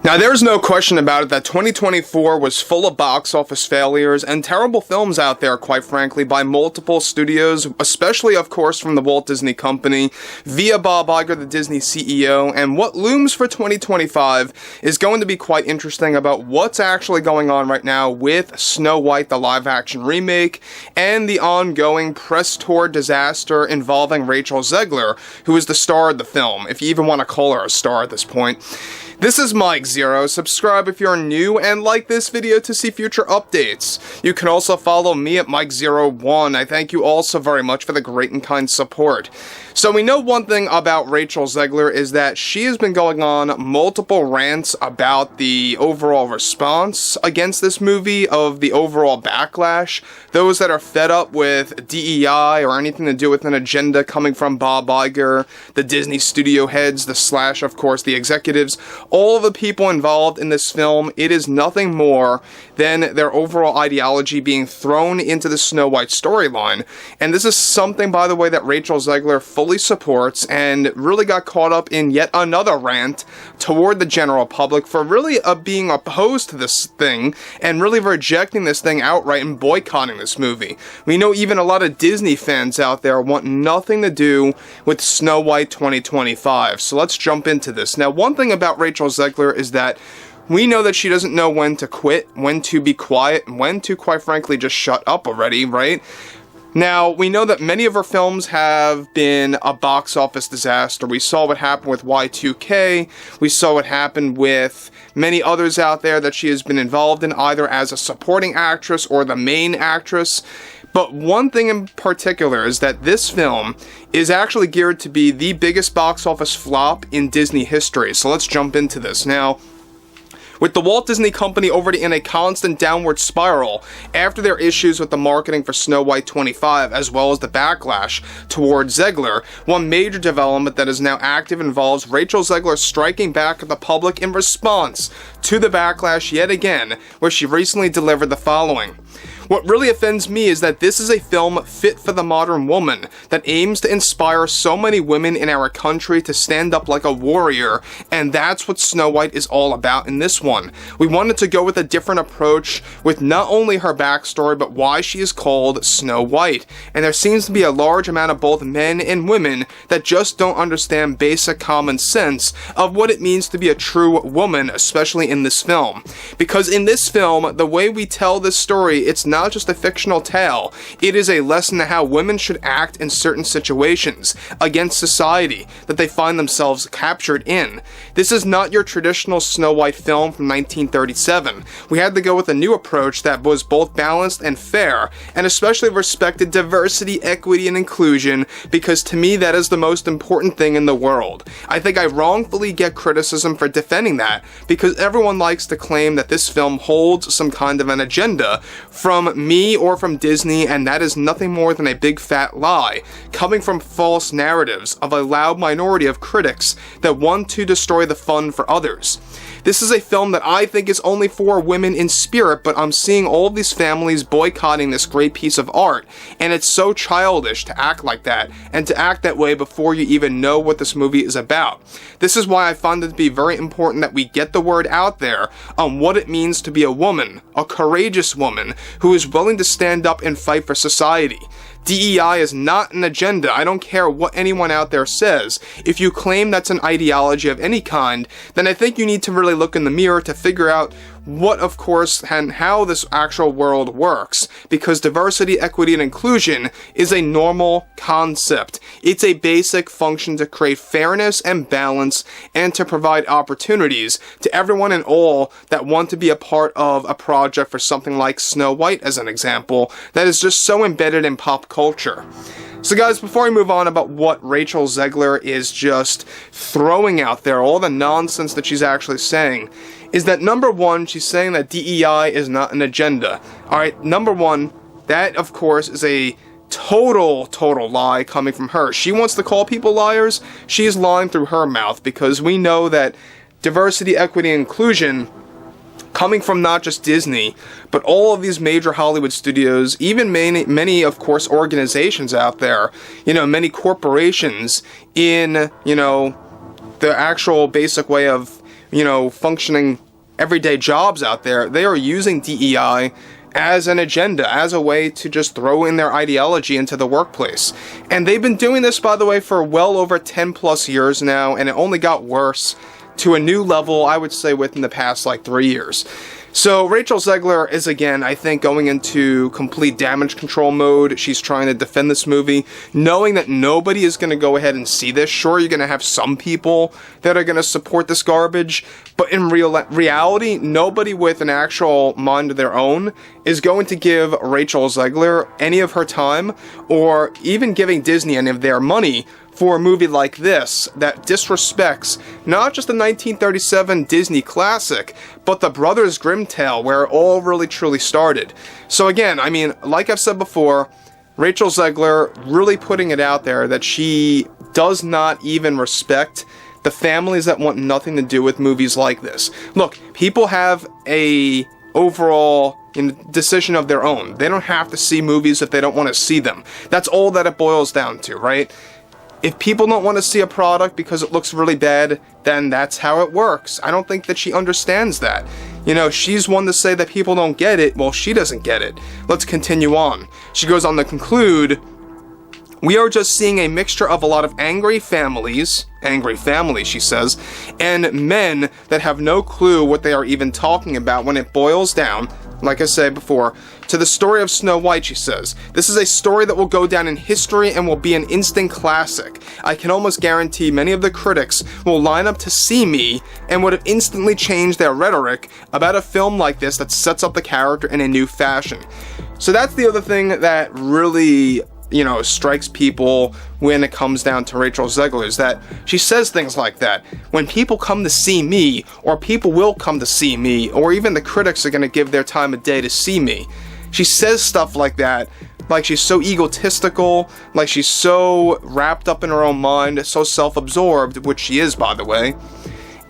Now, there's no question about it that 2024 was full of box office failures and terrible films out there, quite frankly, by multiple studios, especially, of course, from the Walt Disney Company, via Bob Iger, the Disney CEO, and what looms for 2025 is going to be quite interesting about what's actually going on right now with Snow White, the live-action remake, and the ongoing press tour disaster involving Rachel Zegler, who is the star of the film, if you even want to call her a star at this point. This is Mike Zero. Subscribe if you're new and like this video to see future updates. You can also follow me at Mike01. I thank you all so very much for the great and kind support. So we know one thing about Rachel Zegler is that she has been going on multiple rants about the overall response against this movie, of the overall backlash. Those that are fed up with DEI or anything to do with an agenda coming from Bob Iger, the Disney studio heads, of course, the executives, all of the people involved in this film, it is nothing more than their overall ideology being thrown into the Snow White storyline. And this is something, by the way, that Rachel Zegler fully supports and really got caught up in yet another rant toward the general public for really being opposed to this thing and really rejecting this thing outright and boycotting this movie. We know even a lot of Disney fans out there want nothing to do with Snow White 2025. So let's jump into this. Now, one thing about Rachel Zegler is that we know that she doesn't know when to quit, when to be quiet, and when to, quite frankly, just shut up already, right? Now, we know that many of her films have been a box office disaster. We saw what happened with Y2K. We saw what happened with many others out there that she has been involved in, either as a supporting actress or the main actress. But one thing in particular is that this film is actually geared to be the biggest box office flop in Disney history. So let's jump into this. Now, with the Walt Disney Company already in a constant downward spiral after their issues with the marketing for Snow White 25, as well as the backlash towards Zegler, one major development that is now active involves Rachel Zegler striking back at the public in response to the backlash yet again, where she recently delivered the following. What really offends me is that this is a film fit for the modern woman that aims to inspire so many women in our country to stand up like a warrior, and that's what Snow White is all about in this one. We wanted to go with a different approach with not only her backstory, but why she is called Snow White. And there seems to be a large amount of both men and women that just don't understand basic common sense of what it means to be a true woman, especially in this film. Because in this film, the way we tell this story, it's not just a fictional tale. It is a lesson to how women should act in certain situations against society that they find themselves captured in. This is not your traditional Snow White film from 1937. We had to go with a new approach that was both balanced and fair, and especially respected diversity, equity, and inclusion, because to me that is the most important thing in the world. I think I wrongfully get criticism for defending that, because everyone likes to claim that this film holds some kind of an agenda from me or from Disney, and that is nothing more than a big fat lie, coming from false narratives of a loud minority of critics that want to destroy the fun for others. This is a film that I think is only for women in spirit, but I'm seeing all of these families boycotting this great piece of art, and it's so childish to act like that, and to act that way before you even know what this movie is about. This is why I find it to be very important that we get the word out there on what it means to be a woman, a courageous woman, who is willing to stand up and fight for society. DEI is not an agenda. I don't care what anyone out there says. If you claim that's an ideology of any kind, then I think you need to really look in the mirror to figure out what, of course, and how this actual world works, because diversity, equity, and inclusion is a normal concept. It's a basic function to create fairness and balance and to provide opportunities to everyone and all that want to be a part of a project for something like Snow White, as an example, that is just so embedded in pop culture. So guys, before we move on about what Rachel Zegler is just throwing out there, all the nonsense that she's actually saying, is that number one, she's saying that DEI is not an agenda. Alright, number one, that of course is a total lie coming from her. She wants to call people liars, she's lying through her mouth, because we know that diversity, equity, and inclusion, coming from not just Disney, but all of these major Hollywood studios, even many of course organizations out there, many corporations in, the actual basic way of functioning everyday jobs out there, they are using DEI as an agenda, as a way to just throw in their ideology into the workplace. And they've been doing this, by the way, for well over 10 plus years now, and it only got worse to a new level, I would say, within the past, 3 years. So Rachel Zegler is, again, I think, going into complete damage control mode. She's trying to defend this movie, knowing that nobody is going to go ahead and see this. Sure, you're going to have some people that are going to support this garbage, but in reality, nobody with an actual mind of their own is going to give Rachel Zegler any of her time, or even giving Disney any of their money for a movie like this that disrespects not just the 1937 Disney classic, but the Brothers Grimm tale where it all really truly started. So again, I mean, like I've said before, Rachel Zegler really putting it out there that she does not even respect the families that want nothing to do with movies like this. Look, people have a overall decision of their own. They don't have to see movies if they don't want to see them. That's all that it boils down to, right? If people don't want to see a product because it looks really bad, then that's how it works. I don't think that she understands that. She's one to say that people don't get it. Well, she doesn't get it. Let's continue on. She goes on to conclude, "We are just seeing a mixture of a lot of angry families, she says, and men that have no clue what they are even talking about when it boils down, like I said before, to the story of Snow White," she says. "This is a story that will go down in history and will be an instant classic. I can almost guarantee many of the critics will line up to see me and would have instantly changed their rhetoric about a film like this that sets up the character in a new fashion." So that's the other thing that really strikes people when it comes down to Rachel Zegler, is that she says things like that. When people come to see me, or people will come to see me, or even the critics are going to give their time of day to see me. She says stuff like that, like she's so egotistical, like she's so wrapped up in her own mind, so self-absorbed, which she is, by the way.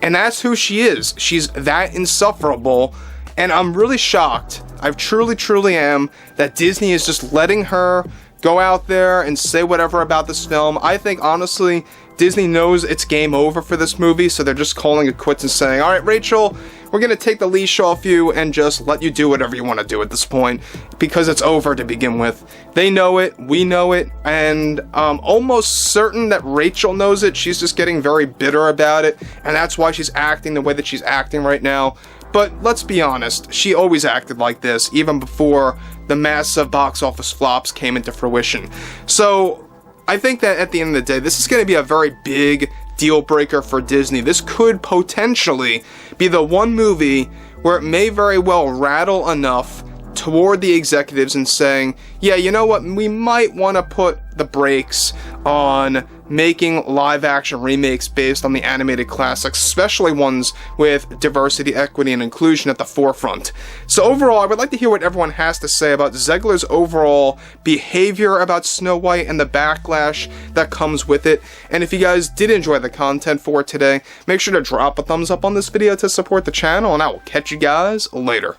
And that's who she is. She's that insufferable, and I'm really shocked. I truly, truly am, that Disney is just letting her go out there and say whatever about this film. I think, honestly, Disney knows it's game over for this movie, so they're just calling it quits and saying, "All right, Rachel, we're going to take the leash off you and just let you do whatever you want to do at this point, because it's over to begin with." They know it, we know it, and I'm almost certain that Rachel knows it. She's just getting very bitter about it, and that's why she's acting the way that she's acting right now. But let's be honest, she always acted like this, even before the massive box office flops came into fruition. So I think that at the end of the day, this is going to be a very big deal breaker for Disney. This could potentially be the one movie where it may very well rattle enough toward the executives and saying, yeah, you know what, we might want to put the brakes on making live-action remakes based on the animated classics, especially ones with diversity, equity, and inclusion at the forefront. So overall, I would like to hear what everyone has to say about Zegler's overall behavior about Snow White and the backlash that comes with it. And if you guys did enjoy the content for today, make sure to drop a thumbs up on this video to support the channel, and I will catch you guys later.